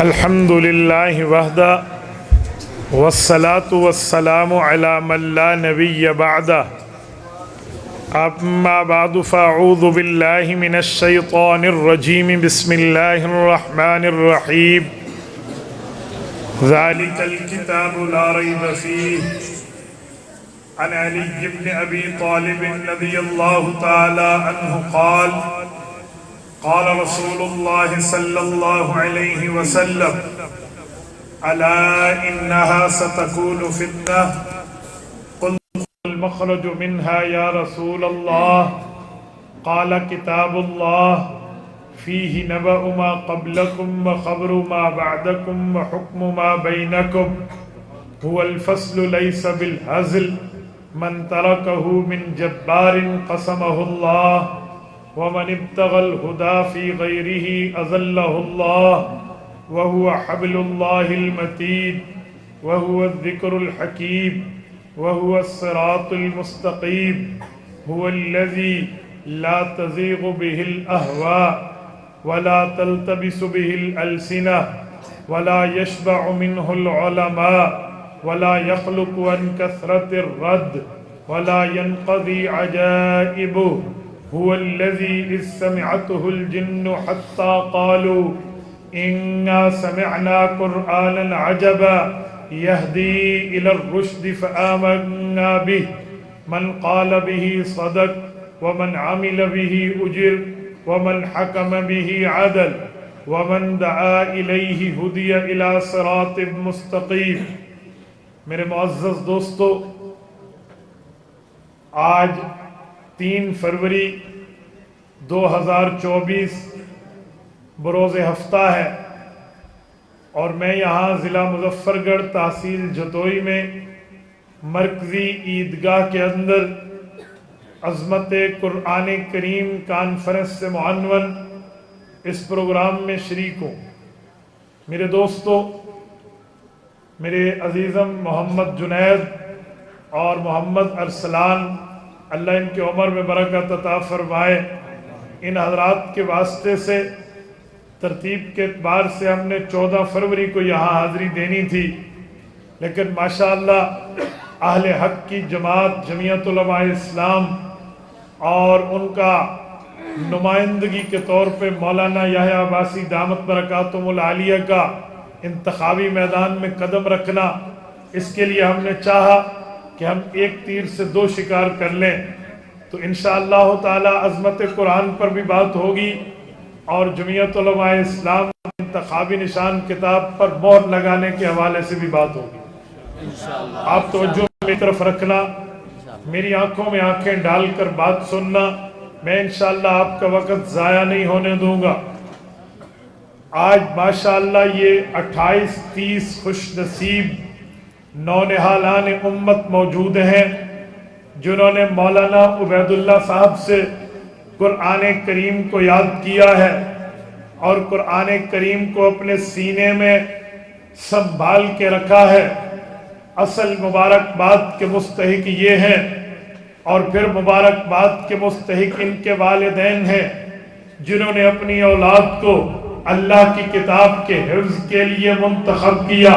الحمد للہ وحدہ والصلاة والسلام علی من لا نبی بعدہ اما بعد فاعوذ باللہ من الشیطان الرجیم بسم اللہ الرحمن الرحیم ذالک الکتاب لا ریب فیہ عن علی بن ابی طالب رضی اللہ تعالی عنہ قال رسول اللہ صلی اللہ علیہ وسلم الا انها ستكون فتنة قلت المخرج منها يا رسول الله قال كتاب الله فيه نبأ ما قبلكم وخبر ما بعدكم وحكم ما بينكم هو الفصل ليس بالهزل من تركه من جبار قسمه الله ومن ابتغى الهدى في غيره أذله الله وهو حبل الله المتين وهو الذكر الحكيم وهو الصراط المستقيم هو الذي لا تزيغ به الأهواء ولا تلتبس به الألسنة ولا يشبع منه العلماء ولا يخلق عن كثرة الرد ولا ينقضي عجائبه هو الذي إذ سمعته الجن حتى قالوا إنا سمعنا قرآنا عجبا يهدي إلى الرشد فآمنا به من قال به صدق ومن عمل به أجر ومن حكم به عدل ومن دعا إليه هدي إلى صراط مستقيم. میرے معزز دوستو، آج 3 فروری 2024 بروز ہفتہ ہے اور میں یہاں ضلع مظفر گڑھ تحصیل جتوئی میں مرکزی عیدگاہ کے اندر عظمت قرآن کریم کانفرنس سے معنون اس پروگرام میں شریک ہوں. میرے دوستو، میرے عزیزم محمد جنید اور محمد ارسلان، اللہ ان کی عمر میں برکت عطا فرمائے، ان حضرات کے واسطے سے ترتیب کے اعتبار سے ہم نے 14 فروری کو یہاں حاضری دینی تھی، لیکن ماشاءاللہ اہل حق کی جماعت جمعیت علماء اسلام اور ان کا نمائندگی کے طور پہ مولانا یحییٰ عباسی دامت برکاتہم العالیہ کا انتخابی میدان میں قدم رکھنا، اس کے لیے ہم نے چاہا کہ ہم ایک تیر سے 2 شکار کر لیں. تو انشاءاللہ تعالی عظمت قرآن پر بھی بات ہوگی اور جمعیت علماء اسلام انتخابی نشان کتاب پر مہر لگانے کے حوالے سے بھی بات ہوگی. آپ توجہ میری طرف رکھنا، میری آنکھوں میں آنکھیں ڈال کر بات سننا. میں انشاءاللہ آپ کا وقت ضائع نہیں ہونے دوں گا. آج ماشاءاللہ یہ 28-30 خوش نصیب نونہالان امت موجود ہیں جنہوں نے مولانا عبید اللہ صاحب سے قرآن کریم کو یاد کیا ہے اور قرآن کریم کو اپنے سینے میں سنبھال کے رکھا ہے. اصل مبارکباد کے مستحق یہ ہیں اور پھر مبارکباد کے مستحق ان کے والدین ہیں جنہوں نے اپنی اولاد کو اللہ کی کتاب کے حفظ کے لیے منتخب کیا،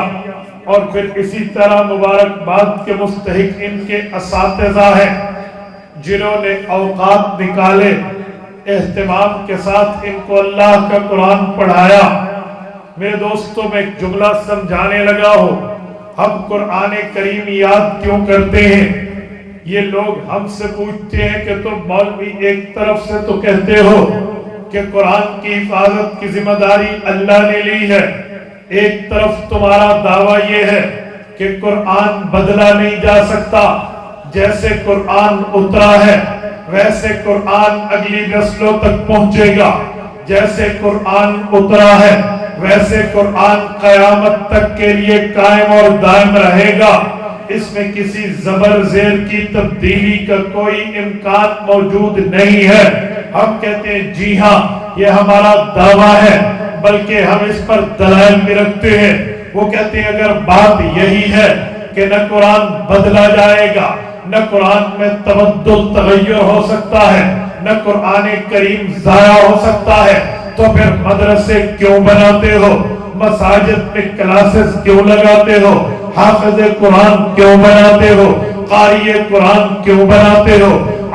اور پھر اسی طرح مبارکباد کے مستحق ان کے اساتذہ ہیں جنہوں نے اوقات نکالے، اہتمام کے ساتھ ان کو اللہ کا قرآن پڑھایا. میرے دوستوں، میں ایک جملہ سمجھانے لگا ہوں. ہم قرآن کریم یاد کیوں کرتے ہیں؟ یہ لوگ ہم سے پوچھتے ہیں کہ تم مولوی ایک طرف سے تو کہتے ہو کہ قرآن کی حفاظت کی ذمہ داری اللہ نے لی ہے، ایک طرف تمہارا دعویٰ یہ ہے کہ قرآن بدلا نہیں جا سکتا، جیسے قرآن اترا ہے ویسے قرآن اگلی نسلوں تک پہنچے گا، جیسے قرآن اترا ہے ویسے قرآن قیامت تک کے لیے قائم اور دائم رہے گا، اس میں کسی زبر زیر کی تبدیلی کا کوئی امکان موجود نہیں ہے. ہم کہتے ہیں جی ہاں یہ ہمارا دعویٰ ہے، بلکہ ہم اس پر دلائل بھی رکھتے ہیں. وہ کہتے ہیں اگر بات یہی ہے کہ نہ قرآن بدلا جائے گا، نہ قرآن میں تبدل تغیر ہو سکتا ہے، نہ قرآن کریم ضائع ہو سکتا ہے، تو پھر مدرسے کیوں بناتے ہو؟ مساجد میں کلاسز کیوں لگاتے ہو؟ حافظ قرآن کیوں بناتے ہو؟ قاری قرآن کیوں بناتے ہو؟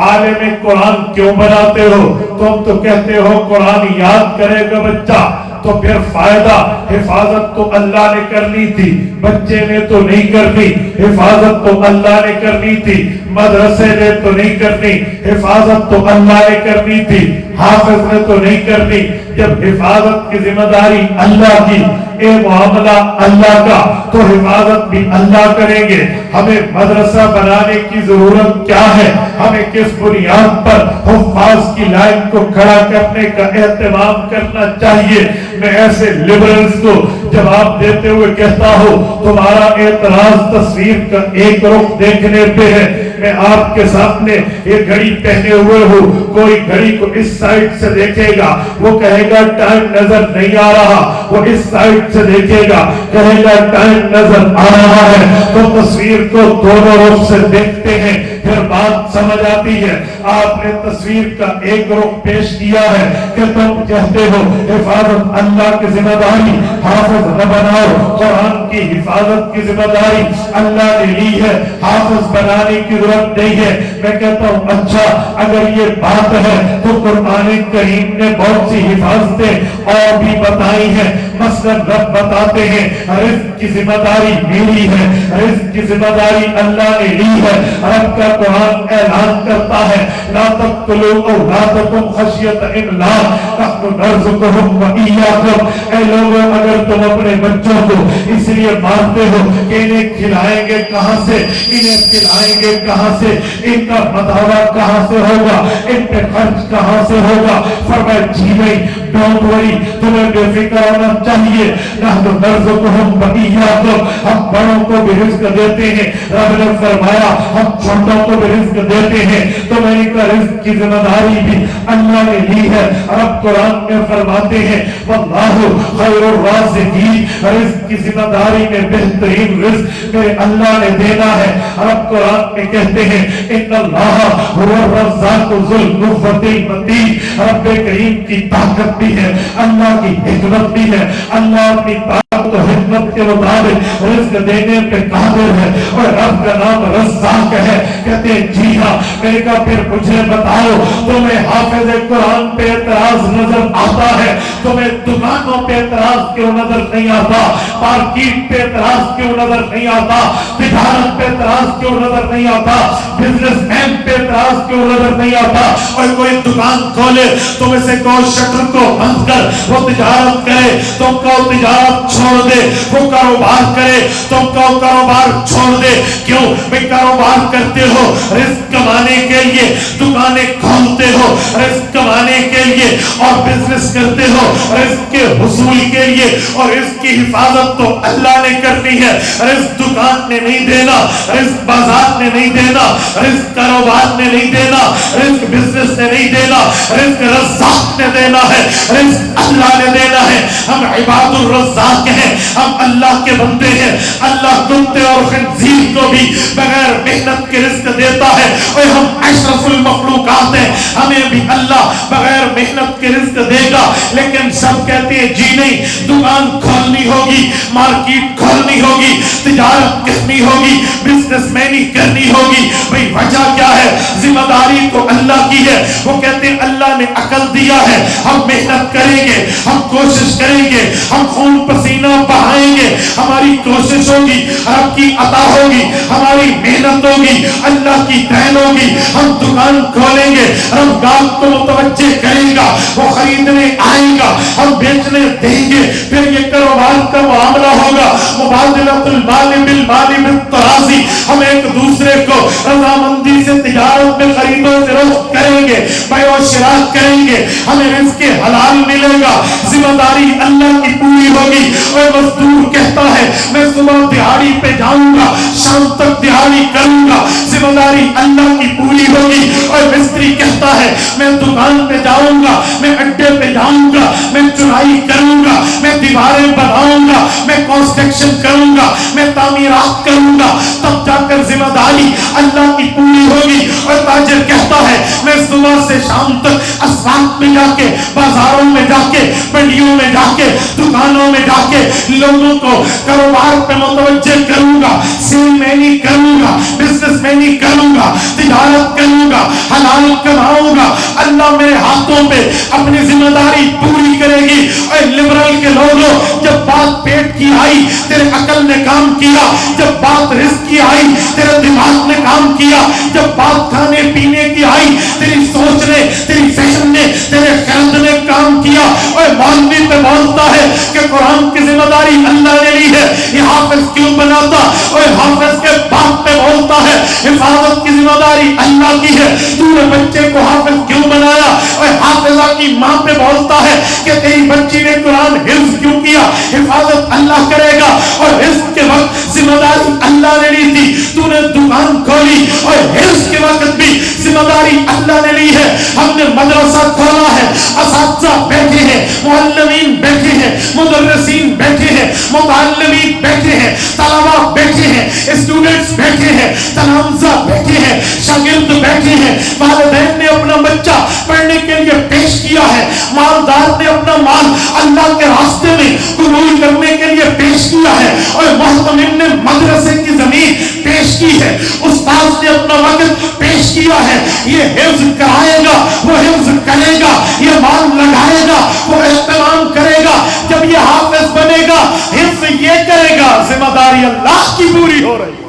عالم قرآن کیوں بناتے ہو؟ تم تو کہتے ہو قرآن یاد کرے گا بچہ، تو پھر فائدہ، حفاظت تو اللہ نے کرنی تھی، بچے نے تو نہیں کرنی، حفاظت تو اللہ نے کرنی تھی، مدرسے نے تو نہیں کرنی، حفاظت تو اللہ نے کرنی تھی، حافظ نے تو نہیں کرنی۔ جب حفاظت کی ذمہ داری اللہ کی، اے معاملہ اللہ کا، تو حفاظت بھی اللہ کریں گے۔ ہمیں مدرسہ بنانے کی ضرورت کیا ہے؟ ہمیں کس بنیاد پر حفاظ کی لائن کو کھڑا کرنے کا اہتمام کرنا چاہیے؟ میں ایسے لبرلز کو جواب دیتے ہوئے کہتا ہوں، تمہارا اعتراض تصویر کا ایک رخ دیکھنے پہ ہے۔ میں آپ کے سامنے یہ گھڑی پہنے ہوئے ہوں، کوئی گھڑی کو اس سائٹ سے دیکھے گا، وہ کہے گا ٹائم نظر نہیں آ رہا، وہ اس سائٹ سے دیکھے گا، کہے گا ٹائم نظر آ رہا ہے۔ تو تصویر کو دونوں رخ سے دیکھتے ہیں، پھر بات سمجھ آتی ہے۔ آپ نے تصویر کا ایک رخ پیش کیا ہے کہ تم کہتے ہو حفاظت اللہ کی ذمہ داری، حافظ نہ بناؤ، قرآن کی حفاظت کی ذمہ داری اللہ نے لی ہے، حافظ بنانے کی ضرورت نہیں ہے۔ میں کہتا ہوں اچھا اگر یہ بات ہے تو قرآن کریم نے بہت سی حفاظتیں اور بھی بتائی ہیں۔ مثلا رب بتاتے ہیں رزق کی ذمہ داری میری ہے، رزق کی ذمہ داری اللہ نے لی ہے۔ رب کا قرآن اعلان کرتا ہے لا تقتلوا اولادکم خشیۃ املاق نحن نرزقهم وإیاکم۔ اے لوگوں اگر تم اپنے بچوں کو اس لیے مارتے ہو کہ انہیں کھلائیں گے کہاں سے، انہیں کھلائیں گے کہاں سے، ان کا مداوع کہاں سے ہوگا، ان پہ خرچ کہاں سے ہوگا، فرمایا جی نہیں، ڈونٹ وری، تمہیں بے فکر ہونا چاہیے۔ نحن نرزقهم وإیاکم، ہم بڑوں کو بھی رزق دیتے ہیں، رب نے فرمایا ہم چھوٹوں کو بھی رزق دیتے ہیں، تو میں کا رزق کی ذمہ داری بھی اللہ نے لی ہے۔ رب قرآن میں فرماتے ہیں واللہ خیر الرازقین، رزق کی ذمہ داری میں بہترین رزق میرے اللہ نے دینا ہے۔ رب قرآن میں کہتے ہیں ان اللہ هو الرزاق ذو القوة المتین، رب کریم کی طاقت بھی ہے، اللہ کی حکمت بھی ہے، اللہ اپنی طاقت و حکمت کے مطابق رزق دینے پہ قادر ہے، اور رب کا نام رزاق ہے۔ کہتے ہیں جی ہاں، میں نے کہا پھر مجھے بتاؤ تمہیں حافظ قرآن پہ اعتراض نظر آتا ہے، تمہیں دکانوں پہ اعتراض کیوں نظر نہیں آتا، مارکیٹ پہ اعتراض کیوں نظر نہیں آتا، تجارت پہ اعتراض کیوں نظر نہیں آتا، بزنس مین پہ اعتراض کیوں نظر نہیں آتا؟ اور کوئی دکان کھولے تم اسے کہو شٹر کو بند کر، وہ تجارت کرے، تم کہو تجارت چھوڑ دے، وہ کاروبار کرے، تم کہو کاروبار چھوڑ دے۔ کیوں؟ بھئی کاروبار کرتے ہو رزق کمانے کے لیے، دکانیں کھولتے ہو رزق کمانے کے لیے، اور بزنس کرتے ہو رزق کے حصول کے لیے، اور رزق کی حفاظت تو اللہ نے کرنی ہے۔ رزق دکان نے نہیں دینا، رزق بازار نے نہیں دینا، رزق کاروبار نے نہیں دینا، رزق بزنس نے نہیں دینا، رزق رزاق نے دینا ہے، رزق اللہ نے دینا ہے۔ ہم عباد الرزاق ہیں، ہم اللہ کے بندے ہیں۔ اللہ کتے اور خنزیر کو بھی بغیر محنت کے رزق دیتا ہے، اور ہم اشرف المخلوقات ہیں، ہمیں بھی اللہ بغیر محنت کے رزق دے گا۔ لیکن سب کہتے ہیں جی نہیں، دکان کھولنی ہوگی، مارکیٹ کھولنی ہوگی، تجارت کرنی ہوگی، بزنس مینی کرنی ہوگی۔ بھئی وجہ کیا ہے؟ ذمہ داری تو اللہ کی ہے۔ وہ کہتے ہیں اللہ نے عقل دیا ہے، ہم محنت کریں گے، ہم کوشش کریں گے، ہم خون پسینہ بہائیں گے، ہماری کوشش ہوگی، رب کی عطا ہوگی، ہماری محنت ہوگی، اللہ کی دین ہوگی، ہم دکان کھولیں گے، رب گاہک کو متوجہ کرے گا، وہ خریدنے آئے گا، ہم بیچنے دیں گے، پھر یہ کاروبار کا معاملہ ہوگا، مبادلۃ المال بالمال بالتراضی، ہم ایک دوسرے کو رضامندی سے تجارت میں خرید و فروخت کریں گے، بیع و شراء کریں گے، ہمیں رزق حلال ملے گا، ذمہ داری اللہ کی پوری ہوگی۔ اور مزدور کہتا ہے میں صبح دیہاڑی پہ جاؤں گا، شام تک دیہاڑی کروں گا، ذمہ داری اللہ کی پوری ہوگی۔ اور مستری کہتا ہے میں دکان پہ جاؤں گا، میں اڈے پہ جاؤں گا، میں چنائی کروں گا، میں دیواریں بناؤں گا، میں کنسٹرکشن کروں گا، میں تعمیرات کروں گا، تب جا کر ذمہ داری اللہ کی پوری ہوگی۔ کھولی اور تاجر کہتا ہے میں صبح سے شام تک اسواق میں جا کے, بازاروں میں جا کے, منڈیوں میں جا کے, دکانوں میں جا کے لوگوں کو کاروبار پہ متوجہ کروں گا, سیل مینی کروں گا, بزنس مینی کروں گا, تجارت کروں گا, حلال کماؤں گا. اللہ میرے ہاتھوں پہ اپنی ذمہ داری پوری کرے گی. اے لبرل کے لوگوں, جب بات پیٹ کی آئی تیرے عقل نے کام کیا, جب بات رزق کی آئی تیرے دماغ نے کام کیا, جب بات کھانے پینے کی آئی تیری سوچ نے, تیری فیشن نے, تیرے خرد نے کام کیا. اور مولوی پہ بولتا ہے کہ قرآن کی ذمہ داری اللہ نے لی ہے, یہ حافظ کیوں بناتا؟ اور حافظ کے باپ پہ بولتا ہے حفاظت کی ذمہ داری اللہ کی ہے, تو نے بچے کو حافظ کیوں بنایا؟ اور حافظہ کی ماں پہ بولتا ہے کہ تیری بچی نے قرآن حفظ کیوں کیا؟ حفاظت اللہ کرے گا. اور حفظ کے وقت ذمہ داری اللہ نے لی تھی, تو نے دکان کھولی اور حفظ کے وقت بھی ذمہ داری اللہ نے لی ہے. ہم نے مدرسہ کھولا ہے, اساتذہ بیٹھے ہیں, معلمین بیٹھے ہیں, مدرسین بیٹھے ہیں, متعلمین بیٹھے ہیں, طلبہ بیٹھے ہیں, اسٹوڈنٹس بیٹھے ہیں, تلامذہ بیٹھے ہیں, شاگرد بیٹھے ہیں. والدین نے اپنا بچہ پڑھنے کے لیے پیش کیا ہے, مالدار نے اپنا مال اللہ کے راستے میں قبول کرنے کے لیے پیش کیا ہے, اور محتمم نے مدرسے کی زمین پیش کی ہے, استاد نے اپنا وقت پیش کیا ہے. یہ حفظ کرائے گا, وہ حفظ کرے گا, یہ مال لگائے گا, وہ اہتمام کرے گا. جب یہ حافظ بنے گا, حفظ یہ کرے گا, ذمہ داری اللہ کی پوری ہو رہی ہے.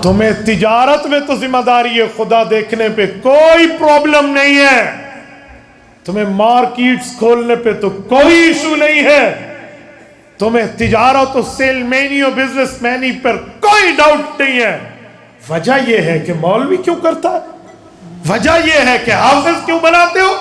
تمہیں تجارت میں تو ذمہ داری ہے, خدا دیکھنے پہ کوئی پرابلم نہیں ہے, تمہیں مارکیٹس کھولنے پہ تو کوئی ایشو نہیں ہے, تمہیں تجارت و سیل مینی و بزنس مینی پر کوئی ڈاؤٹ نہیں ہے. وجہ یہ ہے کہ مولوی کیوں کرتا ہے, وجہ یہ ہے کہ حافظ کیوں بناتے ہو,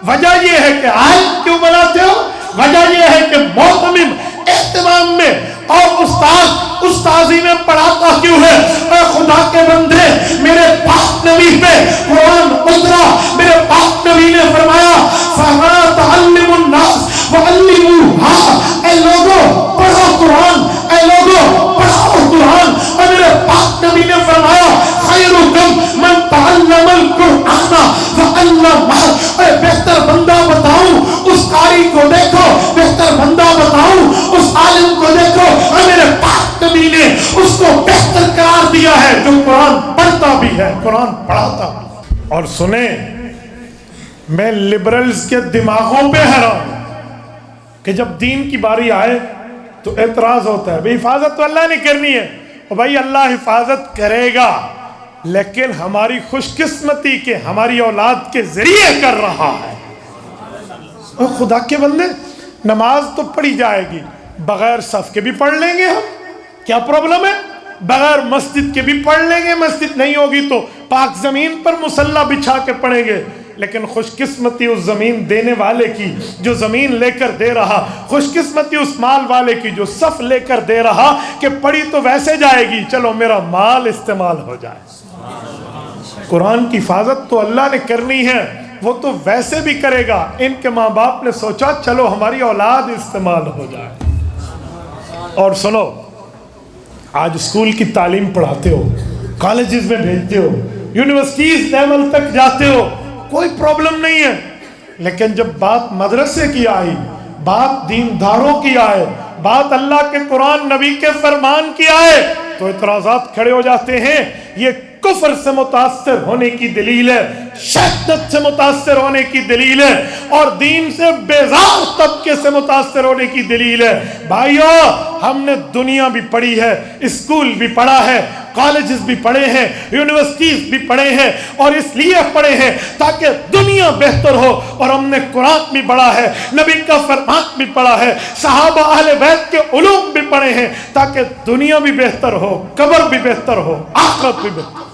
وجہ یہ ہے کہ عالم کیوں بناتے ہو, وجہ یہ ہے کہ معتمم اہتمام میں اور استاد استاذی میں پڑھاتا کیوں ہے. اے خدا کے بندے, میرے پاک نبی پہ قرآن اترا, میرے پاک نبی نے فرمایا فَمَا تَعَلِّمُ النَّاسِ وَعَلِّمُوهَا, اے لوگوں پڑھو قرآن, اے لوگوں پڑھو قرآن. اور میرے پاک نبی نے فرمایا خَيْرُكُمْ مَنْ تَعَلَّمَ الْقُرْآنَ وَعَلَّمَهُ, اے بہتر بندہ بتاؤں اس قاری کو دیکھو, بہتر بندہ بتاؤں اس عالم کو دیکھو. اور میرے پاک نبی نے اس کو بہتر قرار دیا ہے جو قرآن پڑھتا بھی ہے, قرآن پڑھاتا بھی. اور سنیں, میں لبرلز کے دماغوں پہ حیران ہوں کہ جب دین کی باری آئے تو اعتراض ہوتا ہے, بھئی حفاظت تو اللہ نے کرنی ہے. اور بھائی اللہ حفاظت کرے گا, لیکن ہماری خوش قسمتی کے ہماری اولاد کے ذریعے کر رہا ہے. اور خدا کے بندے, نماز تو پڑھی جائے گی, بغیر صف کے بھی پڑھ لیں گے ہم, کیا پرابلم ہے؟ بغیر مسجد کے بھی پڑھ لیں گے, مسجد نہیں ہوگی تو پاک زمین پر مصلی بچھا کے پڑھیں گے. لیکن خوش قسمتی اس زمین دینے والے کی جو زمین لے کر دے رہا, خوش قسمتی اس مال والے کی جو صف لے کر دے رہا کہ پڑھی تو ویسے جائے گی, چلو میرا مال استعمال ہو جائے. قرآن کی حفاظت تو اللہ نے کرنی ہے, وہ تو ویسے بھی کرے گا. ان کے ماں باپ نے سوچا چلو ہماری اولاد استعمال ہو جائے. اور سنو, آج اسکول کی تعلیم پڑھاتے ہو, کالجز میں بھیجتے ہو, یونیورسٹیز لیول تک جاتے ہو, کوئی پرابلم نہیں ہے. لیکن جب بات مدرسے کی آئی, بات دینداروں کی آئے, بات اللہ کے قرآن نبی کے فرمان کی آئے, تو اعتراضات کھڑے ہو جاتے ہیں. یہ کفر سے متاثر ہونے کی دلیل ہے, شدت سے متاثر ہونے کی دلیل ہے, اور دین سے بیزار طبقے سے متاثر ہونے کی دلیل ہے. بھائیو, ہم نے دنیا بھی پڑھی ہے, اسکول بھی پڑھا ہے, کالجز بھی پڑھے ہیں, یونیورسٹیز بھی پڑھے ہیں, اور اس لیے پڑھے ہیں تاکہ دنیا بہتر ہو. اور ہم نے قرآن بھی پڑھا ہے, نبی کا فرمان بھی پڑھا ہے, صحابہ اہل بیت کے علوم بھی پڑھے ہیں تاکہ دنیا بھی بہتر ہو, قبر بھی بہتر ہو, آخرت بھی بہتر.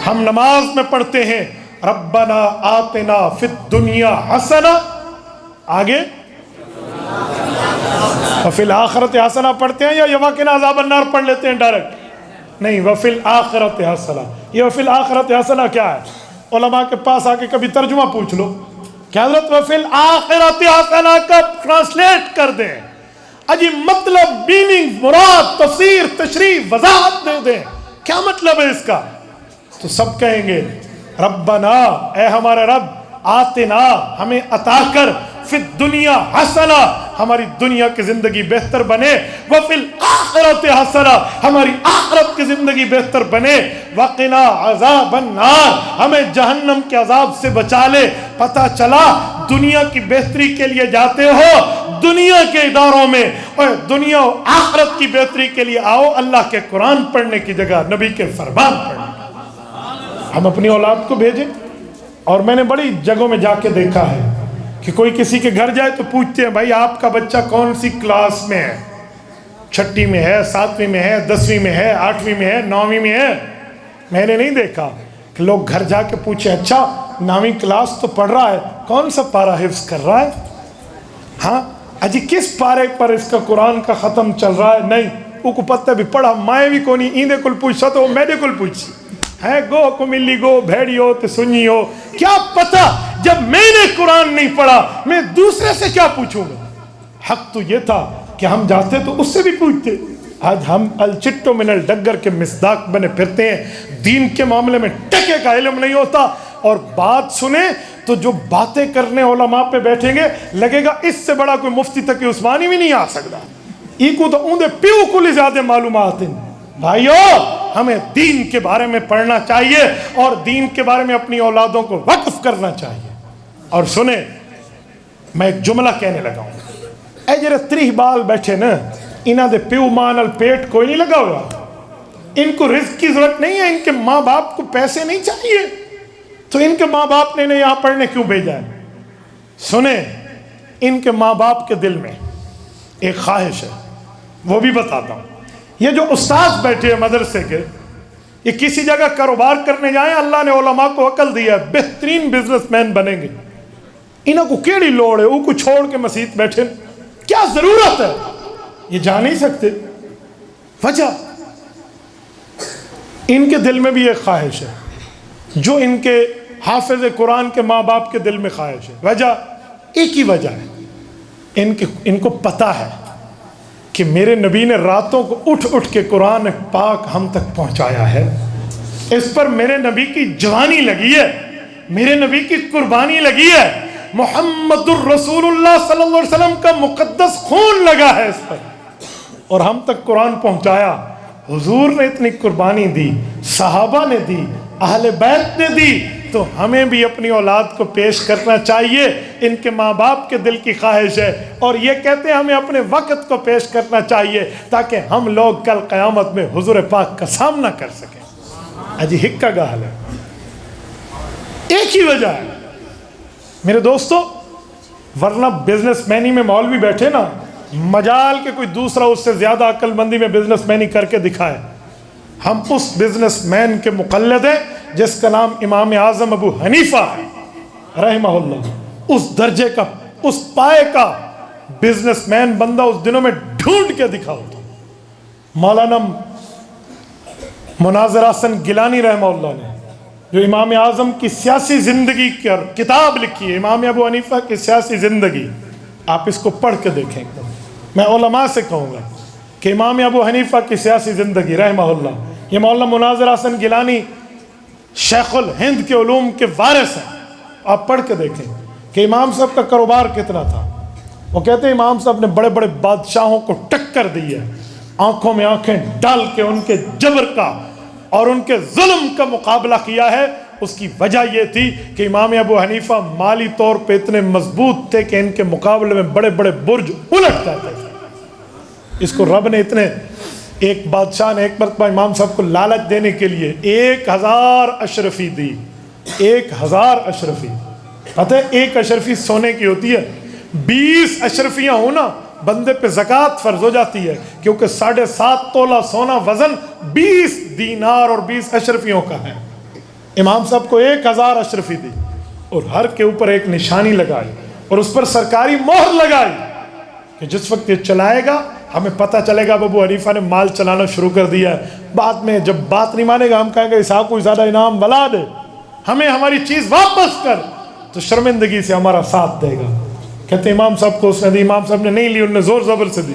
ہم نماز میں پڑھتے ہیں ربنا آتنا فی الدنیا حسنہ, آگے وفی الآخرت حسنہ پڑھتے ہیں, یا وقنا عذاب النار پڑھ لیتے ہیں ڈائریکٹ؟ نہیں, وفی الآخرت حسنہ. یہ وفی الآخرت حسنہ کیا ہے؟ علماء کے پاس آ کے کبھی ترجمہ پوچھ لو کہ حضرت وفی الآخرت حسنہ کا ٹرانسلیٹ کر دیں. اجی مطلب میننگ مراد تفسیر تشریح وضاحت دے دیں کیا مطلب ہے اس کا. تو سب کہیں گے ربنا اے ہمارے رب آتنا ہمیں عطا کر فی الدنیا حسنہ ہماری دنیا کی زندگی بہتر بنے وفی الآخرت حسنہ ہماری آخرت کی زندگی بہتر بنے وقنا عذاب النار ہمیں جہنم کے عذاب سے بچا لے. پتہ چلا دنیا کی بہتری کے لیے جاتے ہو دنیا کے اداروں میں اور دنیا و آخرت کی بہتری کے لیے آؤ اللہ کے قرآن پڑھنے کی جگہ نبی کے فرمان پڑھنے. ہم اپنی اولاد کو بھیجیں. اور میں نے بڑی جگہوں میں جا کے دیکھا ہے کہ کوئی کسی کے گھر جائے تو پوچھتے ہیں بھائی آپ کا بچہ کون سی کلاس میں ہے, 6ٹھی میں ہے, 7ویں میں ہے, 10ویں میں ہے, 8ویں میں ہے, 9ویں میں ہے. میں نے نہیں دیکھا کہ لوگ گھر جا کے پوچھے اچھا 9ویں کلاس تو پڑھ رہا ہے, کون سا پارہ حفظ کر رہا ہے, ہاں اجی کس پارے پر اس کا قرآن کا ختم چل رہا ہے. نہیں وہ کو پتہ بھی پڑھا مائیں بھی کونی ایندے کل پوچھتا تو میرے کل پوچھی ہے گو کو ملی گو بھیڑی ہو تو سنی ہو. کیا پتہ جب میں نے قرآن نہیں پڑھا میں دوسرے سے کیا پوچھوں گا. حق تو یہ تھا کہ ہم جاتے تو اس سے بھی پوچھتے. آج ہم الچٹو من الڈگر کے مصداق بنے پھرتے ہیں, دین کے معاملے میں ٹکے کا علم نہیں ہوتا, اور بات سنیں تو جو باتیں کرنے علماء پہ بیٹھیں گے لگے گا اس سے بڑا کوئی مفتی تقی عثمانی بھی نہیں آ سکتا. ایکو تو اوندے پیو کو لی زیادہ معلومات ہیں. بھائیو ہمیں دین کے بارے میں پڑھنا چاہیے اور دین کے بارے میں اپنی اولادوں کو وقف کرنا چاہیے. اور سنیں میں ایک جملہ کہنے لگا ہوں, اے جرے 30 بال بیٹھے نا انہاں دے پیو مانل پیٹ کوئی نہیں لگا ہوا, ان کو رزق کی ضرورت نہیں ہے, ان کے ماں باپ کو پیسے نہیں چاہیے, تو ان کے ماں باپ نے انہیں یہاں پڑھنے کیوں بھیجا ہے. سنیں ان کے ماں باپ کے دل میں ایک خواہش ہے, وہ بھی بتاتا ہوں. یہ جو استاذ بیٹھے ہیں مدرسے کے, یہ کسی جگہ کاروبار کرنے جائیں, اللہ نے علماء کو عقل دیا ہے, بہترین بزنس مین بنیں گے. انہوں کو کیڑی لوڑ ہے, وہ کو چھوڑ کے مسجد بیٹھے, کیا ضرورت ہے, یہ جا نہیں سکتے. وجہ ان کے دل میں بھی ایک خواہش ہے جو ان کے حافظ قرآن کے ماں باپ کے دل میں خواہش ہے. وجہ ایک ہی وجہ ہے, ان کو پتہ ہے کہ میرے نبی نے راتوں کو اٹھ اٹھ کے قرآن پاک ہم تک پہنچایا ہے, اس پر میرے نبی کی جوانی لگی ہے, میرے نبی کی قربانی لگی ہے, محمد الرسول اللہ صلی اللہ علیہ وسلم کا مقدس خون لگا ہے اس پر, اور ہم تک قرآن پہنچایا. حضور نے اتنی قربانی دی, صحابہ نے دی, اہل بیت نے دی, تو ہمیں بھی اپنی اولاد کو پیش کرنا چاہیے. ان کے ماں باپ کے دل کی خواہش ہے, اور یہ کہتے ہیں ہمیں اپنے وقت کو پیش کرنا چاہیے تاکہ ہم لوگ کل قیامت میں حضور پاک کا سامنا کر سکیں. اجی ہکا گال ہے, ایک ہی وجہ ہے میرے دوستو. ورنہ بزنس مینی میں مولوی بیٹھے نا, مجال کے کوئی دوسرا اس سے زیادہ عقل مندی میں بزنس مینی کر کے دکھائے. ہم اس بزنس مین کے مقلد ہیں جس کا نام امام اعظم ابو حنیفہ ہے رحمہ اللہ. اس درجے کا, اس پائے کا بزنس مین بندہ اس دنوں میں ڈھونڈ کے دکھا ہوتا. مولانا مناظر حسن گیلانی رحمہ اللہ نے جو امام اعظم کی سیاسی زندگی کی کتاب لکھی ہے, امام ابو حنیفہ کی سیاسی زندگی, آپ اس کو پڑھ کے دیکھیں. میں علماء سے کہوں گا کہ امام ابو حنیفہ کی سیاسی زندگی رحمہ اللہ, یہ مولانا مناظر حسن گیلانی شیخ الہند کے علوم کے وارث ہیں, آپ پڑھ کے دیکھیں کہ امام صاحب کا کاروبار کتنا تھا. وہ کہتے ہیں امام صاحب نے بڑے بڑے بادشاہوں کو ٹکر دی ہے, آنکھوں میں آنکھیں ڈال کے ان کے جبر کا اور ان کے ظلم کا مقابلہ کیا ہے. اس کی وجہ یہ تھی کہ امام ابو حنیفہ مالی طور پہ اتنے مضبوط تھے کہ ان کے مقابلے میں بڑے بڑے برج الٹ جاتے تھے. اس کو رب نے اتنے, ایک بادشاہ نے ایک مرتبہ امام صاحب کو لالچ دینے کے لیے 1000 اشرفی دی. 1000 اشرفی, پتہ ہے 1 اشرفی سونے کی ہوتی ہے, 20 اشرفیاں ہونا بندے پہ زکوٰۃ فرض ہو جاتی ہے, کیونکہ 7.5 تولہ سونا وزن 20 دینار اور 20 اشرفیوں کا ہے. امام صاحب کو 1000 اشرفی دی اور ہر کے اوپر ایک نشانی لگائی اور اس پر سرکاری مہر لگائی کہ جس وقت یہ چلائے گا ہمیں پتہ چلے گا ابو حنیفہ نے مال چلانا شروع کر دیا ہے. بعد میں جب بات نہیں مانے گا ہم کہیں گے صاحب کوئی زیادہ انعام بلا دے, ہمیں ہماری چیز واپس کر, تو شرمندگی سے ہمارا ساتھ دے گا. کہتے امام صاحب کو اس نے دی, امام صاحب نے نہیں لی, انہوں نے زور زبر سے دی.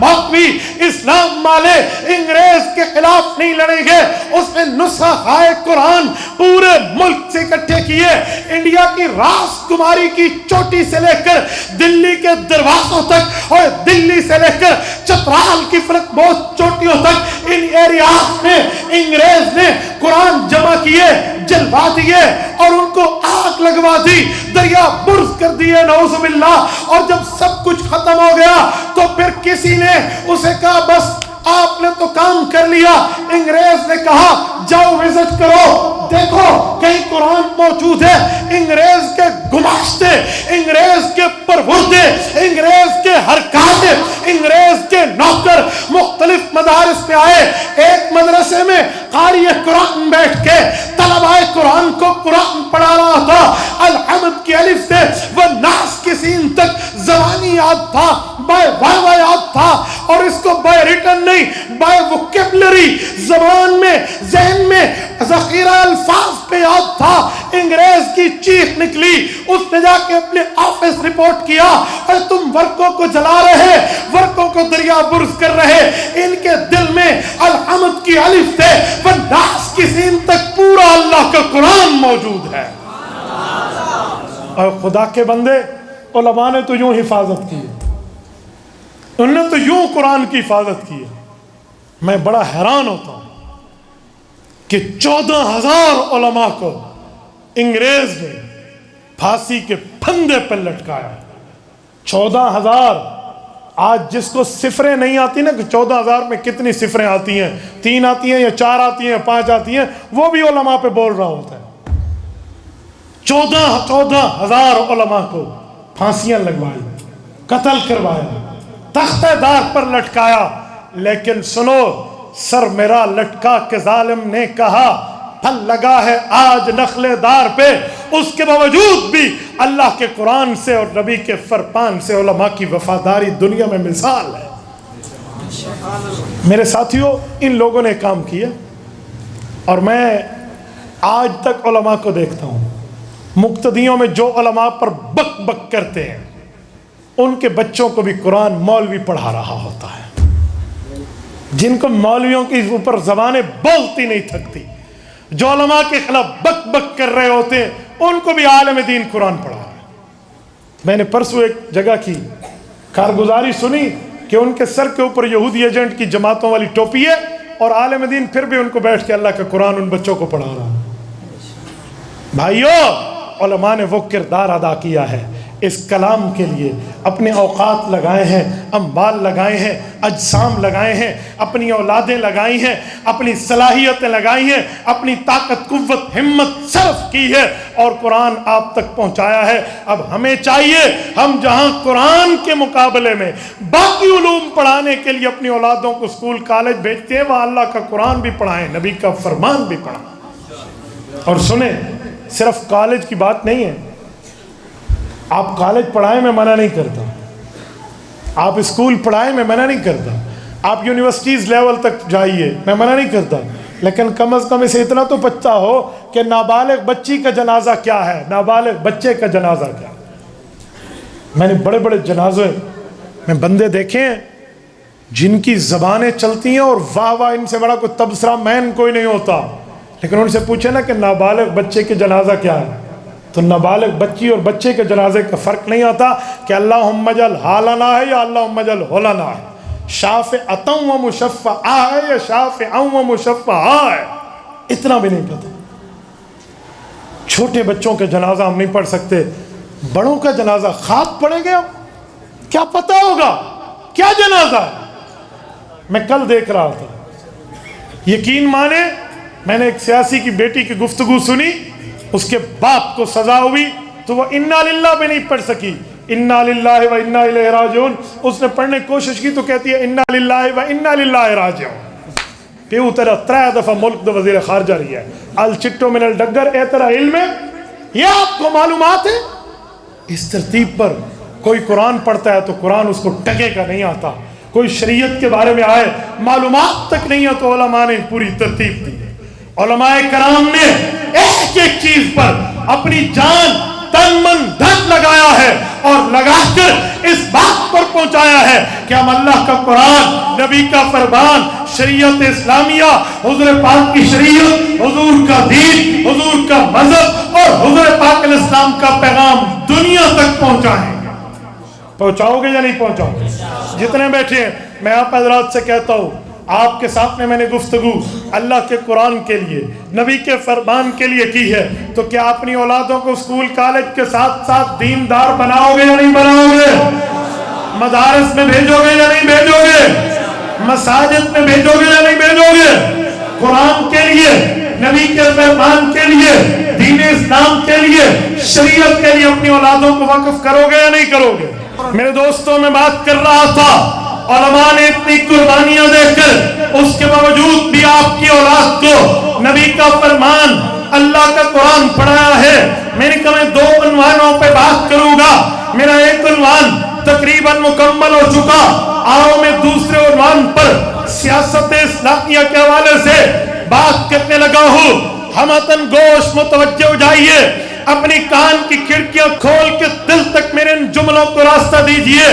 مولوی اسلام والے انگریز کے خلاف نہیں لڑیں گے. اس نے نسخہ خائے قرآن پورے ملک سے اکٹھے کیے. انڈیا کی راس کماری کی چوٹی سے لے کر دلی کے دروازوں تک اور دلی سے لے کر چترال کی فلک بوس چوٹیوں تک ان ایریاز میں انگریز نے قرآن جمع کیے, جلوا دیے اور ان کو آگ لگوا دی, دریا برز کر دیے نعوذ باللہ. اور جب سب کچھ ختم ہو گیا تو پھر کسی نے اسے کہا بس آپ نے تو کام کر لیا. انگریز نے کہا جاؤ وزٹ کرو, دیکھو کہیں قرآن موجود ہے. انگریز کے گماشتے, انگریز کے پروردے, انگریز کے حرکاتے, انگریز کے نوکر مختلف مدارس میں آئے. ایک مدرسے میں قاری قرآن بیٹھ کے طلبہ قرآن کو قرآن پڑھا رہا تھا. الحمد کی الف سے والناس کی سین تک زبانی یاد تھا, بائے واہ یاد تھا, اور اس کو بائے ریٹن نہیں بائے وکیبلری زبان میں ذہن میں ذخیرہ الفاظ پہ یاد تھا. انگریز کی چیخ نکلی, اس نے جا کے اپنے آفس رپورٹ کیا اور تم ورقوں کو جلا رہے, ورقوں کو دریا برز کر رہے. ان کے دل میں الحمد کی الف سے والناس کی سین تک پورا اللہ کا قرآن موجود ہے. اور خدا کے بندے, علماء نے تو یوں حفاظت کی, انہوں نے تو یوں قرآن کی حفاظت کی. میں بڑا حیران ہوتا ہوں کہ 14,000 علماء کو انگریز نے پھانسی کے پھندے پر لٹکایا. 14,000. آج جس کو صفریں نہیں آتی نا کہ 14,000 میں کتنی صفریں آتی ہیں, 3 آتی ہیں یا 4 آتی ہیں یا 5 آتی ہیں, وہ بھی علماء پہ بول رہا ہوتا ہے. 14,000 علماء کو پھانسیاں لگوائی, قتل کروایا, تختہ دار پر لٹکایا. لیکن سنو, سر میرا لٹکا کے ظالم نے کہا پھل لگا ہے آج نخلے دار پہ. اس کے باوجود بھی اللہ کے قرآن سے اور نبی کے فرمان سے علماء کی وفاداری دنیا میں مثال ہے. میرے ساتھیوں, ان لوگوں نے کام کیا اور میں آج تک علماء کو دیکھتا ہوں. مقتدیوں میں جو علماء پر بک بک کرتے ہیں ان کے بچوں کو بھی قرآن مولوی پڑھا رہا ہوتا ہے. جن کو مولویوں کی اوپر زبانیں بولتی نہیں تھکتی, جو علماء کے خلاف بک بک کر رہے ہوتے ہیں, ان کو بھی عالم دین قرآن پڑھا رہا ہے. میں نے پرسوں ایک جگہ کی کارگزاری سنی کہ ان کے سر کے اوپر یہودی ایجنٹ کی جماعتوں والی ٹوپی ہے اور عالم دین پھر بھی ان کو بیٹھ کے اللہ کا قرآن ان بچوں کو پڑھا رہا ہے. بھائیو, علماء نے وہ کردار ادا کیا ہے, اس کلام کے لیے اپنے اوقات لگائے ہیں, اموال لگائے ہیں, اجسام لگائے ہیں, اپنی اولادیں لگائی ہیں, اپنی صلاحیتیں لگائی ہیں, اپنی طاقت قوت ہمت صرف کی ہے اور قرآن آپ تک پہنچایا ہے. اب ہمیں چاہیے ہم جہاں قرآن کے مقابلے میں باقی علوم پڑھانے کے لیے اپنی اولادوں کو اسکول کالج بھیجتے ہیں, وہاں اللہ کا قرآن بھی پڑھائیں, نبی کا فرمان بھی پڑھائیں. اور سنیں, صرف کالج کی بات نہیں ہے. آپ کالج پڑھائیں میں منع نہیں کرتا, آپ اسکول پڑھائیں میں منع نہیں کرتا, آپ یونیورسٹیز لیول تک جائیے میں منع نہیں کرتا, لیکن کم از کم اسے اتنا تو پتہ ہو کہ نابالغ بچی کا جنازہ کیا ہے, نابالغ بچے کا جنازہ کیا ہے. میں نے بڑے بڑے جنازے میں بندے دیکھے ہیں جن کی زبانیں چلتی ہیں اور واہ واہ, ان سے بڑا کوئی تبصرہ مین کوئی نہیں ہوتا, لیکن ان سے پوچھے نا کہ نابالغ بچے کے جنازہ کیا ہے, تو نابالغ بچی اور بچے کے جنازے کا فرق نہیں آتا کہ اللہم اجعل حالنا ہے یا اللہم اجعل ہولنا ہے, شافعۃ و مشفعہ ہے یا شافعہ و مشفعہ ہے, اتنا بھی نہیں پتا. چھوٹے بچوں کے جنازہ ہم نہیں پڑھ سکتے, بڑوں کا جنازہ خاک پڑھیں گے ہم, کیا پتہ ہوگا کیا جنازہ ہے. میں کل دیکھ رہا تھا, یقین مانے میں نے ایک سیاسی کی بیٹی کی گفتگو سنی, اس کے باپ کو سزا ہوئی تو وہ انا للہ بھی نہیں پڑھ سکی, انا للہ و انا الیہ راجعون. اس نے پڑھنے کی کوشش کی تو کہتی ہے انا للہ و انا للہ راجعون. پیو تیرا 3 دفعہ ملک دو وزیر خارجہ رہی ہے, الچٹو من الڈگر اے تیرا علم ہے, یہ آپ کو معلومات ہے. اس ترتیب پر کوئی قرآن پڑھتا ہے تو قرآن اس کو ٹکے کا نہیں آتا, کوئی شریعت کے بارے میں آئے معلومات تک نہیں ہے تو علماء نے پوری ترتیب دی. علماء کرام نے ایک ایک چیز پر اپنی جان تن من دھن لگایا ہے اور لگا کر اس بات پر پہنچایا ہے کہ ہم اللہ کا قرآن، نبی کا فرمان، شریعت اسلامیہ، حضور پاک کی شریعت، حضور کا دین، حضور کا مذہب اور حضور پاک علیہ السلام کا پیغام دنیا تک پہنچائیں گے۔ پہنچاؤ گے یا نہیں پہنچاؤ گے؟ جتنے بیٹھے ہیں میں آپ حضرات سے کہتا ہوں، آپ کے سامنے میں نے گفتگو اللہ کے قرآن کے لیے، نبی کے فرمان کے لیے کی ہے، تو کیا اپنی اولادوں کو اسکول کالج کے ساتھ ساتھ دیندار بناؤ گے یا نہیں بناؤ گے؟ مدارس میں بھیجو گے یا نہیں بھیجو گے؟ مساجد میں بھیجو گے یا نہیں بھیجو گے؟ قرآن کے لیے، نبی کے فرمان کے لیے، دین اسلام کے لیے، شریعت کے لیے اپنی اولادوں کو وقف کرو گے یا نہیں کرو گے؟ میرے دوستوں میں بات کر رہا تھا، علماء نے اتنی قربانیاں دے کر اس کے باوجود بھی آپ کی اولاد کو نبی کا فرمان، اللہ کا قرآن پڑھایا ہے۔ میں نے کہا میں 2 عنوانوں پہ بات کروں گا، میرا ایک عنوان تقریباً مکمل ہو چکا، آؤ میں دوسرے عنوان پر سیاست اسلامیہ کے حوالے سے بات کرنے لگا ہوں۔ ہمتن گوش متوجہ ہو جائیے، اپنی کان کی کھڑکیاں کھول کے دل تک میرے ان جملوں کو راستہ دیجئے۔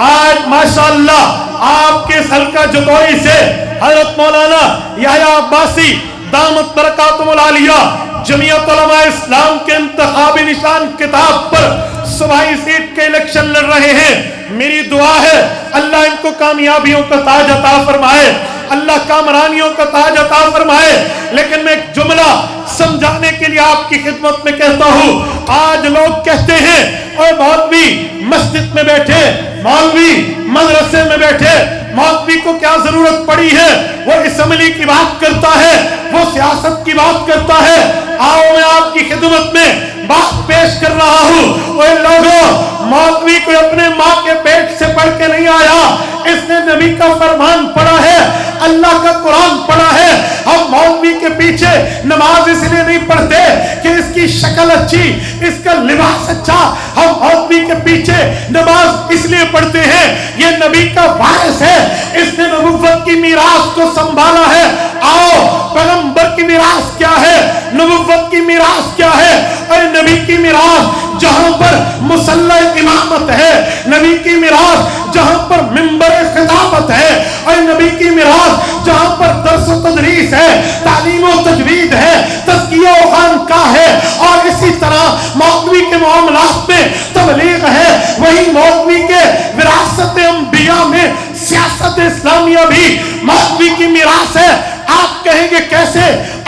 آج ماشاءاللہ آپ کے حلقہ جتوئی سے حضرت مولانا یحییٰ عباسی دامت برکاتہم العالیہ جمعیت علماء اسلام کے انتخابی نشان کتاب پر صوبائی سیٹ کے الیکشن لڑ رہے ہیں۔ میری دعا ہے اللہ ان کو کامیابیوں کا تاج عطا فرمائے، اللہ کامرانیوں کا تاج عطا فرمائے۔ لیکن میں ایک جملہ سمجھانے کے لیے آپ کی خدمت میں کہتا ہوں، آج لوگ کہتے ہیں اور مولوی مسجد میں بیٹھے، مولوی مدرسے میں بیٹھے، مولوی کو کیا ضرورت پڑی ہے؟ وہ اسمبلی کی بات کرتا ہے، وہ سیاست کی بات کرتا ہے۔ آؤ میں آپ کی خدمت میں بات پیش کر رہا ہوں، وہ لوگوں، مولوی کو اپنے ماں کے پیٹ سے پڑھ کے نہیں آیا، اس نے نبی کا فرمان پڑھا ہے، اللہ کا قرآن پڑھا ہے۔ ہم مولوی کے پیچھے نماز اس لیے نہیں پڑھتے کہ اس کی شکل اچھی، اس کا لباس اچھا، ہم مولوی کے پیچھے نماز اس لیے پڑھتے ہیں یہ نبی کا وارث ہے، اس نے نبوت کی میراث کو سنبھالا ہے۔ آؤ پیغمبر کی میراث کیا ہے، نبوت کی میراث کیا ہے؟ اور نبی کی میراث جہاں پر مصلی امامت ہے، نبی کی میراث جہاں پر منبر خطابت ہے، اور نبی کی میراث جہاں پر درس و تدریس ہے، تعلیم و تجوید ہے، تزکیہ و خانقاہ ہے، اور اسی طرح مولوی کے معاملات میں تبلیغ ہے۔ وہی مولوی کے وراثت انبیاء میں سیاست اسلامیہ بھی مولوی کی میراث ہے۔ آپ کہیں گے کیسے؟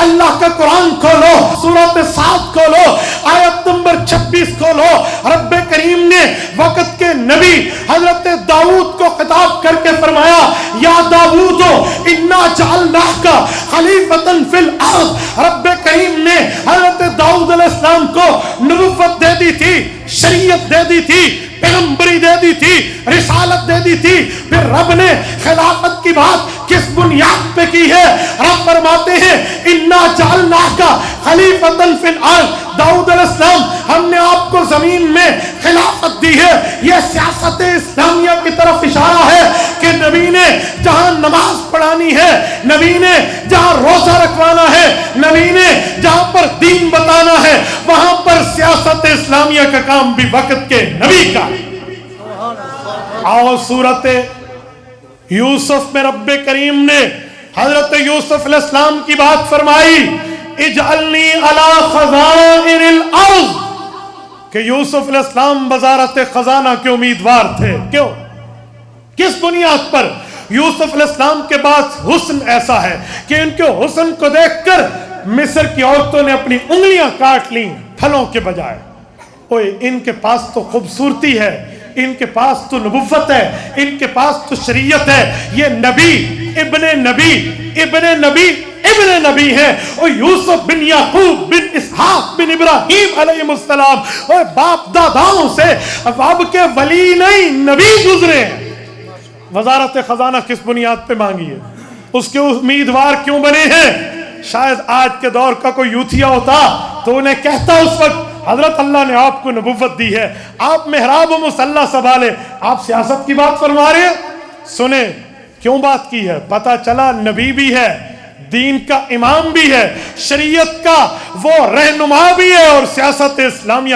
اللہ کا قرآن کھولو، سورۃ صاد کھولو، آیت نمبر 26 کھولو۔ رب کریم نے وقت کے نبی حضرت داؤد کو خطاب کر کے فرمایا، یا داؤد انا جعلناک خلیفۃ فی الارض۔ رب کریم نے حضرت داؤد علیہ السلام کو نبوت دے دی تھی، شریعت دے دی تھی، پیغمبری دے دی تھی، رسالت دے دی تھی۔ پھر رب نے خلافت کی بات کس بنیاد پہ کی ہے؟ رب فرماتے ہیں انا جعلناک خلیفۃ فی الارض۔ داؤد علیہ السلام ہم نے آپ کو زمین میں خلافت دی ہے۔ یہ سیاست اسلامیہ کی طرف اشارہ ہے کہ نبی نے جہاں نماز پڑھانی ہے، نبی نے جہاں روزہ رکھوانا ہے، نبی نے جہاں پر دین بتانا ہے، وہاں پر سیاست اسلامیہ کا کام بھی وقت کے نبی کا۔ آؤ سورت یوسف میں رب کریم نے حضرت یوسف علیہ السلام کی بات فرمائی، اجعلنی علی خزائن الارض، کہ یوسف علیہ السلام وزارت خزانہ کے امیدوار تھے۔ کیوں؟ کس بنیاد پر؟ یوسف علیہ السلام کے بعد حسن ایسا ہے کہ ان کے حسن کو دیکھ کر مصر کی عورتوں نے اپنی انگلیاں کاٹ لیں پھلوں کے بجائے۔ اوئے ان کے پاس تو خوبصورتی ہے، ان کے پاس تو نبوت ہے، ان کے پاس تو شریعت ہے، یہ نبی ابن نبی ابن نبی ابن نبی ہے۔ اور یوسف بن یعقوب بن اسحاق بن ابراہیم علیہ السلام، اور باپ داداؤں سے اب کے ولی نہیں نبی گزرے ہیں۔ وزارت خزانہ کس بنیاد پہ مانگی ہے؟ اس کے امیدوار کیوں بنے ہیں؟ شاید آج کے دور کا کوئی یوتھیا ہوتا تو انہیں کہتا اس وقت حضرت اللہ نے آپ کو نبوت دی ہے، آپ محراب و مصلی سنبھالے، آپ سیاست کی بات فرما رہے ہیں۔ سنیں کیوں بات کی ہے؟ پتہ چلا نبی بھی ہے، دین کا امام بھی ہے، شریعت کا وہ رہنما بھی ہے، اور سیاست اسلامیہ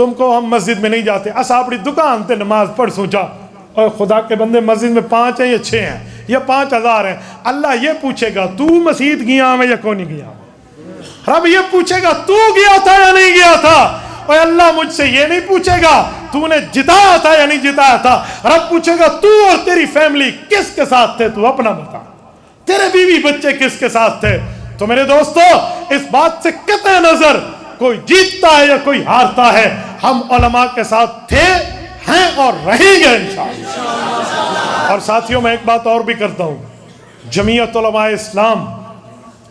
تم کو ہم مسجد میں نہیں جاتے، اسا اپنی دکان تے نماز پڑھ سوچا، اور خدا کے بندے مسجد میں 5 ہیں یا 6 ہیں یا 5000 ہیں، اللہ یہ پوچھے گا تو مسجد گیا میں یا کون نہیں گیا؟ رب یہ پوچھے گا تو گیا تھا یا نہیں گیا تھا؟ اور اللہ مجھ سے یہ نہیں پوچھے گا تو نے جتایا تھا یا نہیں جتایا تھا، رب پوچھے گا تو اور تیری فیملی کس کے ساتھ تھے، تو اپنا بتا، تیرے بیوی بچے کس کے ساتھ تھے؟ تو میرے دوستو اس بات سے قطع نظر کوئی جیتتا ہے یا کوئی ہارتا ہے، ہم علماء کے ساتھ تھے، ہیں اور رہیں گے انشاءاللہ۔ اور ساتھیوں میں ایک بات اور بھی کرتا ہوں، جمعیت علماء اسلام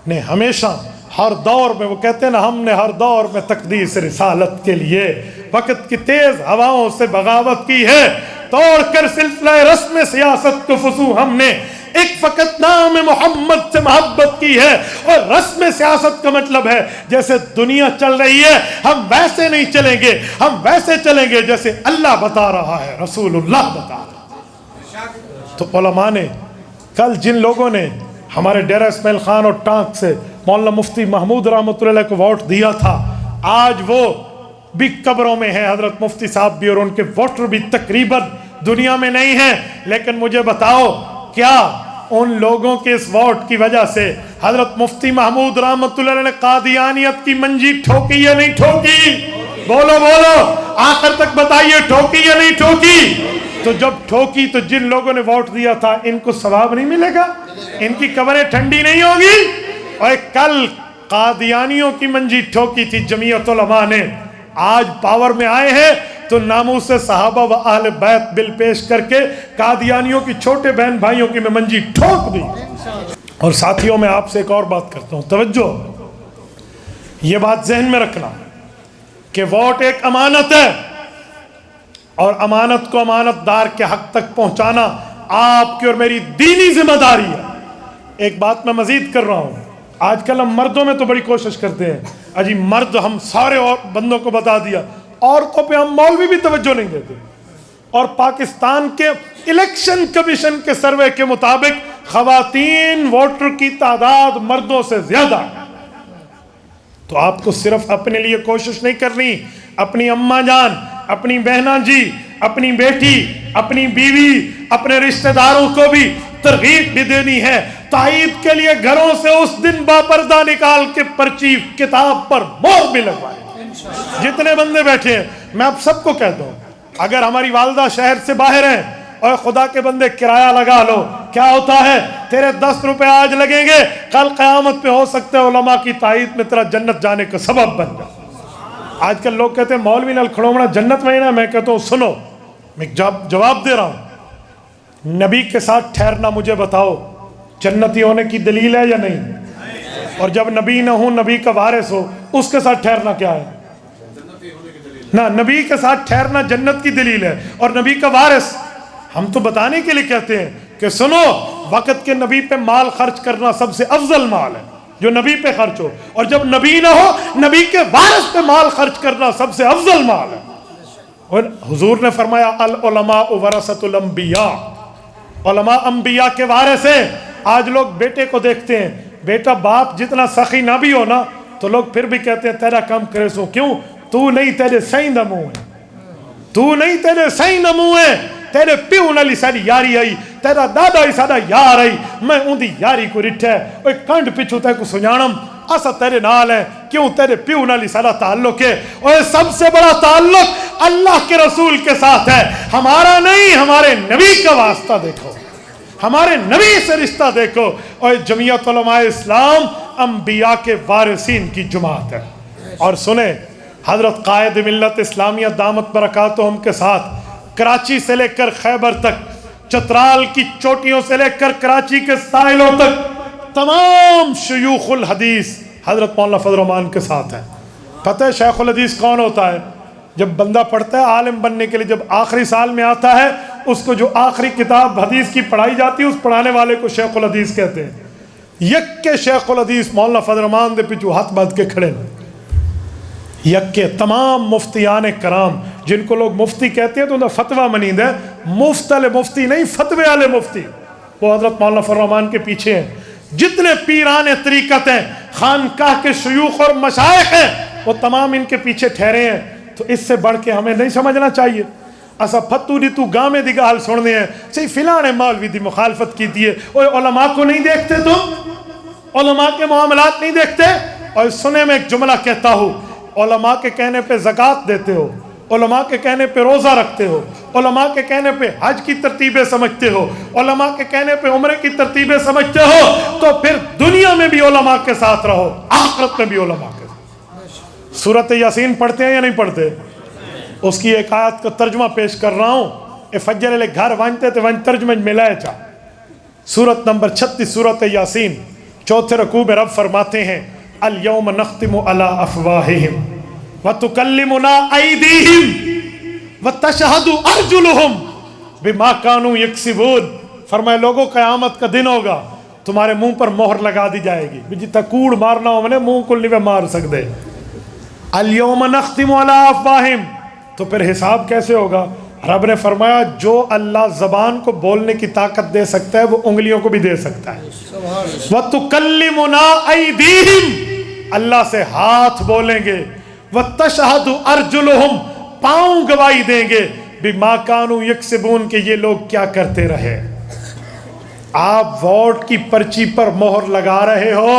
نے ہمیشہ ہر دور میں، وہ کہتے ہیں نا ہم نے ہر دور میں تقدیس رسالت کے لیے وقت کی تیز ہواؤں سے بغاوت کی ہے، توڑ کر سلسلہ رسم سیاست کو فسو ہم نے ایک فقط نام محمد سے محبت کی ہے۔ اور رسم سیاست کا مطلب ہے جیسے دنیا چل رہی ہے ہم ویسے نہیں چلیں گے، ہم ویسے چلیں گے جیسے اللہ بتا رہا ہے، رسول اللہ بتا رہا ہے۔ تو علماء نے کل جن لوگوں نے ہمارے ڈیرہ اسماعیل خان اور ٹانک سے مولانا مفتی محمود رحمۃ اللہ علیہ کو ووٹ دیا تھا، آج وہ بھی قبروں میں ہیں، حضرت مفتی صاحب بھی، اور ان کے ووٹر بھی تقریباً دنیا میں نہیں ہیں، لیکن مجھے بتاؤ کیا ان لوگوں کے اس ووٹ کی وجہ سے حضرت مفتی محمود رحمۃ اللہ علیہ نے قادیانیت کی منجی ٹھوکی یا نہیں ٹھوکی؟ بولو بولو آخر تک بتائیے، ٹھوکی یا نہیں ٹھوکی؟ تو جب ٹھوکی تو جن لوگوں نے ووٹ دیا تھا ان کو ثواب نہیں ملے گا؟ ان کی قبریں ٹھنڈی نہیں ہوگی؟ اور کل قادیانیوں کی منجی ٹھوکی تھی جمعیت علماء نے، آج پاور میں آئے ہیں تو ناموس صحابہ و اہل بیت بل پیش کر کے قادیانیوں کی چھوٹے بہن بھائیوں کی میں منجی ٹھوک دی۔ اور ساتھیوں میں آپ سے ایک اور بات کرتا ہوں، توجہ، یہ بات ذہن میں رکھنا کہ ووٹ ایک امانت ہے، اور امانت کو امانت دار کے حق تک پہنچانا آپ کی اور میری دینی ذمہ داری ہے۔ ایک بات میں مزید کر رہا ہوں، آج کل ہم مردوں میں تو بڑی کوشش کرتے ہیں، اجی مرد ہم سارے اور بندوں کو بتا دیا، عورتوں پہ ہم مولوی بھی توجہ نہیں دیتے۔ اور پاکستان کے الیکشن کمیشن کے سروے کے مطابق خواتین ووٹر کی تعداد مردوں سے زیادہ ہے۔ تو آپ کو صرف اپنے لیے کوشش نہیں کرنی، اپنی اماں جان، اپنی بہنا جی، اپنی بیٹی، اپنی بیوی، اپنے رشتہ داروں کو بھی ترغیب بھی دینی ہے۔ تائید کے لیے گھروں سے اس دن باپردہ نکال کے پرچی کتاب پر مہر بھی لگوائے۔ جتنے بندے بیٹھے ہیں میں آپ سب کو کہتا ہوں، اگر ہماری والدہ شہر سے باہر ہیں اور خدا کے بندے کرایہ لگا لو، کیا ہوتا ہے تیرے 10 روپے آج لگیں گے، کل قیامت پہ ہو سکتے علماء کی تائید میں تیرا جنت جانے کا سبب بن جائے۔ آج کل لوگ کہتے ہیں مولوی نال کھڑومنا جنت میں ہی نا، میں کہتا ہوں سنو، میں جواب دے رہا ہوں، نبی کے ساتھ ٹھہرنا مجھے بتاؤ جنتی ہونے کی دلیل ہے یا نہیں؟ اور جب نبی نہ ہوں، نبی کا وارث ہو، اس کے ساتھ ٹھہرنا کیا ہے؟ نہ نبی کے ساتھ ٹھہرنا جنت کی دلیل ہے، اور نبی کا وارث ہم تو بتانے کے لیے کہتے ہیں کہ سنو، وقت کے نبی پہ مال خرچ کرنا سب سے افضل مال ہے جو نبی پہ خرچ ہو، اور جب نبی نہ ہو نبی کے وارث پہ مال خرچ کرنا سب سے افضل مال ہے۔ اور حضور نے فرمایا العلماء ورثۃ الانبیاء، علماء انبیاء کے وارث ہیں۔ آج لوگ بیٹے کو دیکھتے ہیں، بیٹا باپ جتنا سخی نہ بھی ہو نا تو لوگ پھر بھی کہتے ہیں تیرا کم کرے سو، کیوں؟ تو نہیں تیرے صحیح نمو ہے، تو نہیں تیرے صحیح نمو ہے، تیرے پیو نالی ساری یاری آئی، تیرا دادا ہی سارا یار آئی، میں ان دی یاری کو رٹھا ہے، اوے کنڈ پچھو تے کو سنجانم اسا تیرے نال ہے، کیوں؟ تیرے پیو نالی سارا تعلق ہے، اور سب سے بڑا تعلق اللہ کے رسول کے ساتھ ہے، ہمارا نہیں، ہمارے نبی کا واسطہ دیکھو، ہمارے نبی سے رشتہ دیکھو۔ اور جمعیت علماء اسلام انبیاء کے وارثین کی جماعت ہے۔ اور سنیں، حضرت قائد ملت اسلامیہ دامت برکاتہم کے ساتھ کراچی سے لے کر خیبر تک، چترال کی چوٹیوں سے لے کر کراچی کے ساحلوں تک تمام شیوخ الحدیث حضرت مولانا فضل الرحمان کے ساتھ ہیں۔ پتہ ہے شیخ الحدیث کون ہوتا ہے؟ جب بندہ پڑھتا ہے عالم بننے کے لیے، جب آخری سال میں آتا ہے، اس کو جو آخری کتاب حدیث کی پڑھائی جاتی ہے اس پڑھانے والے کو شیخ الحدیث کہتے ہیں۔ یک کے شیخ الحدیث مولانا فضل الرحمان دے پچھو ہاتھ باندھ کے کھڑے ہیں، یک کے تمام مفتیان کرام جن کو لوگ مفتی کہتے ہیں تو انہیں فتوہ منید ہے، مفت والے مفتی نہیں، فتوے والے مفتی، وہ حضرت مولانا فضل الرحمان کے پیچھے ہیں۔ جتنے پیران طریقت ہیں، خانقاہ کے شیوخ اور مشائخ ہیں، وہ تمام ان کے پیچھے ٹھہرے ہیں۔ تو اس سے بڑھ کے ہمیں نہیں سمجھنا چاہیے. اسا پھتو دی تو گامے دی گال سننے ہیں صحیح فلاں نے مولوی دی مخالفت کی دی ہے. اوے علماء کو نہیں دیکھتے تم؟ علماء کے معاملات نہیں دیکھتے؟ اور سنے میں ایک جملہ کہتا ہوں, علماء کے کہنے پہ زکوٰۃ دیتے ہو, علماء کے کہنے پہ روزہ رکھتے ہو, علماء کے کہنے پہ حج کی ترتیبیں سمجھتے ہو, علماء کے کہنے پہ عمرے کی ترتیبیں سمجھتے ہو, تو پھر دنیا میں بھی علماء کے ساتھ رہو, آخرت میں بھی علماء کے ساتھ. سورۃ یاسین پڑھتے ہیں یا نہیں پڑھتے؟ اس کی ایک آیت کا ترجمہ پیش کر رہا ہوں. اے فجر لے گھر وانتے تے وان ترجمہ ملائے چا. سورت نمبر 36 سورۃ یاسین, چوتھے رکوع میں رب فرماتے ہیں الیوم نختم علی افواہہم وتکلمنا ایدیہم وتشہد ارجلہم بما کانوا یکسبون. فرمایا لوگوں قیامت کا دن ہوگا, تمہارے منہ پر مہر لگا دی جائے گی. جتا کوڑ مارنا ہو میں نے منہ کو نہیں مار سکتے. الیوم نختم علی افواہہم, تو پھر حساب کیسے ہوگا؟ رب نے فرمایا جو اللہ زبان کو بولنے کی طاقت دے سکتا ہے وہ انگلیوں کو بھی دے سکتا ہے. وَتُكَلِّمُنَا أَيْدِيهِمْ, اللہ سے ہاتھ بولیں گے. وَتَشْهَدُ أَرْجُلُهُمْ, پاؤں گواہی دیں گے. بِمَا كَانُوا يَكْسِبُونَ, کہ یہ لوگ کیا کرتے رہے. آپ ووٹ کی پرچی پر مہر لگا رہے ہو,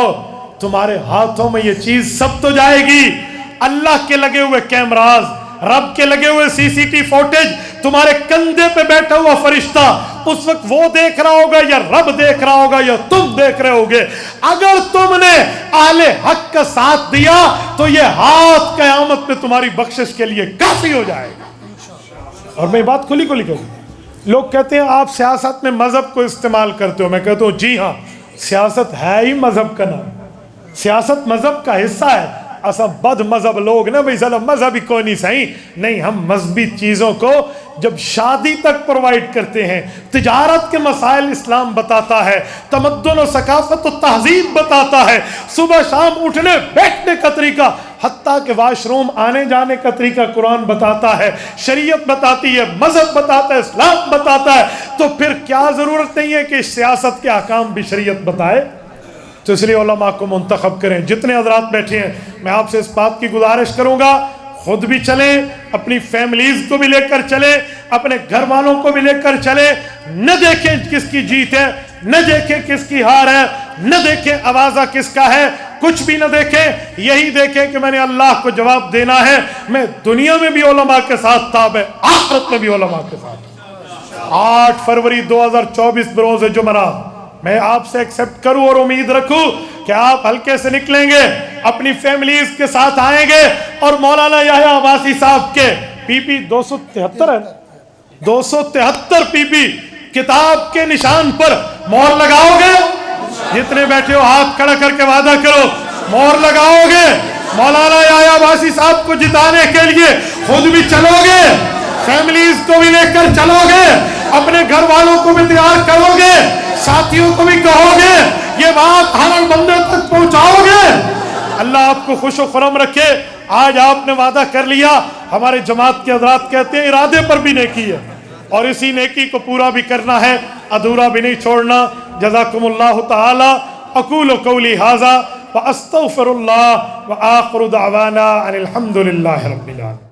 تمہارے ہاتھوں میں یہ چیز سب تو جائے گی. اللہ کے لگے ہوئے کیمراز, رب کے لگے ہوئے سی سی ٹی فوٹیج, تمہارے کندھے پہ بیٹھا ہوا فرشتہ اس وقت وہ دیکھ رہا ہوگا یا رب دیکھ رہا ہوگا یا تم دیکھ رہے ہوگے. اگر تم نے اہل حق کا ساتھ دیا تو یہ ہاتھ قیامت میں تمہاری بخشش کے لیے کافی ہو جائے گا. اور میں بات کھلی کھلی کروں, لوگ کہتے ہیں آپ سیاست میں مذہب کو استعمال کرتے ہو. میں کہتا ہوں جی ہاں, سیاست ہے ہی مذہب کا نام, سیاست مذہب کا حصہ ہے. ایسا بد مذہب لوگ نا بھائی سلام مذہبی کوئی نہیں صحیح نہیں, ہم مذہبی چیزوں کو جب شادی تک پرووائڈ کرتے ہیں, تجارت کے مسائل اسلام بتاتا ہے, تمدن و ثقافت و تہذیب بتاتا ہے, صبح شام اٹھنے بیٹھنے کا طریقہ, حتیٰ کہ واش روم آنے جانے کا طریقہ قرآن بتاتا ہے, شریعت بتاتی ہے, مذہب بتاتا ہے, اسلام بتاتا ہے. تو پھر کیا ضرورت نہیں ہے کہ سیاست کے احکام بھی شریعت بتائے؟ تو اس لیے علماء کو منتخب کریں. جتنے حضرات بیٹھے ہیں میں آپ سے اس بات کی گزارش کروں گا, خود بھی چلیں, اپنی فیملیز کو بھی لے کر چلیں, اپنے گھر والوں کو بھی لے کر چلیں. نہ دیکھیں کس کی جیت ہے, نہ دیکھیں کس کی ہار ہے, نہ دیکھیں آوازہ کس کا ہے, کچھ بھی نہ دیکھیں. یہی دیکھیں کہ میں نے اللہ کو جواب دینا ہے, میں دنیا میں بھی علماء کے ساتھ تابع, آخرت میں بھی علماء کے ساتھ. 8 فروری 2024 بروز جمعرات میں آپ سے ایکسپٹ کروں اور امید رکھوں کہ آپ ہلکے سے نکلیں گے, اپنی فیملیز کے ساتھ آئیں گے, اور مولانا یحییٰ عباسی صاحب کے پی پی 273 ہے 273 پی پی کتاب کے نشان پر مہر لگاؤ گے. جتنے بیٹھے ہو ہاتھ کھڑا کر کے وعدہ کرو مہر لگاؤ گے. مولانا یحییٰ عباسی صاحب کو جتانے کے لیے خود بھی چلو گے, فیملیز کو بھی لے کر چلو گے, اپنے گھر والوں کو بھی تیار کرو گے, ساتھیوں کو بھی کہو گے, یہ بات ہر بندے تک پہنچاؤ گے. اللہ آپ کو خوش و خرم رکھے. آج آپ نے وعدہ کر لیا, ہمارے جماعت کے حضرات کہتے ہیں ارادے پر بھی نیکی ہے, اور اسی نیکی کو پورا بھی کرنا ہے, ادھورا بھی نہیں چھوڑنا. جزاکم اللہ تعالی. اقول قولی ھذا واستغفر اللہ وآخر دعوانا ان الحمد للہ رب العالمین.